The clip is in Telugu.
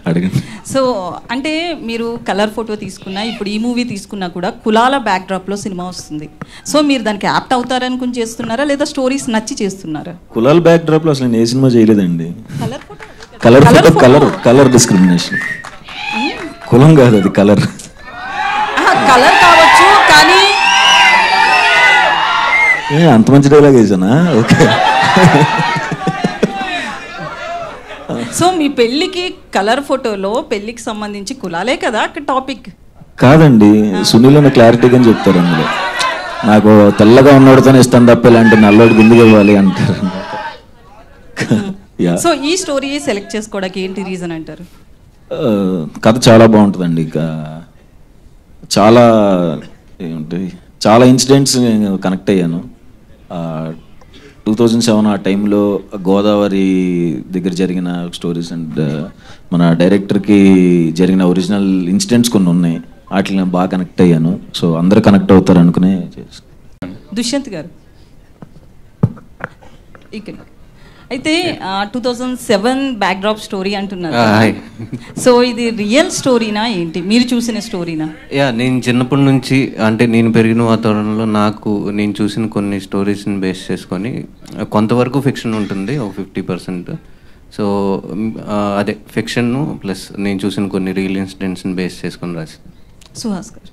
అడగండి. సో అంటే మీరు కలర్ ఫోటో తీసుకున్నా, ఇప్పుడు ఈ మూవీ తీసుకున్నా కూడా కులాల బ్యాక్డ్రాప్లో సినిమా వస్తుంది. సో మీరు దానికి యాప్ట్ అవుతారనుకుని చేస్తున్నారా, లేదా స్టోరీస్ నచ్చి చేస్తున్నారా? కులాల బ్యాక్ డ్రాప్లో అసలు నేను ఏ సినిమా చేయలేదండి. Colour photo, colour photo, colour discrimination. కులం కాదు అది, కలర్. కలర్ కావచ్చు కానీ అంత మంచి డైలాగ్ వేసానా? ఓకే. సో మీ పెళ్ళికి కలర్ ఫోటోలో పెళ్ళికి సంబంధించి కులాలే కదా అక్కడ టాపిక్? కాదండి, సునీల్ అన్న క్లారిటీగా చెప్తారు అందులో. నాకు తెల్లగా ఉన్నోడితోనే ఇస్తాను తప్ప ఇలాంటి నల్లోడి బిందుగా ఇవ్వాలి అంటారు. సో ఈ స్టోరీ సెలెక్ట్ చేసుకోవడానికి ఏంటి రీజన్ అంటారు? కథ చాలా బాగుంటుందండి. ఇక చాలా ఏముంటాయి, చాలా ఇన్సిడెంట్స్ నేను కనెక్ట్ అయ్యాను. 2007 ఆ టైంలో గోదావరి దగ్గర జరిగిన స్టోరీస్ అండ్ మన డైరెక్టర్కి జరిగిన ఒరిజినల్ ఇన్సిడెంట్స్ కొన్ని ఉన్నాయి. వాటిని నేను బాగా కనెక్ట్ అయ్యాను. సో అందరూ కనెక్ట్ అవుతారు అనుకునే చేస్తాను. దుష్యంత్ గారు ఇక్కడ అయితే 2007 బ్యాక్డ్రాప్ స్టోరీ అంటున్నారు. సో ఇది రియల్ స్టోరీనా ఏంటి, మీరు చూసిన స్టోరీనా? నేను చిన్నప్పటి నుంచి, అంటే నేను పెరిగిన వాతావరణంలో నేను చూసిన కొన్ని స్టోరీస్ని బేస్ చేసుకొని కొంతవరకు ఫిక్షన్ ఉంటుంది, ఒక 50%. సో అదే ఫిక్షన్ ప్లస్ నేను చూసిన కొన్ని రియల్ ఇన్సిడెంట్స్ని బేస్ చేసుకొని రాసి. సుహాస్ గారు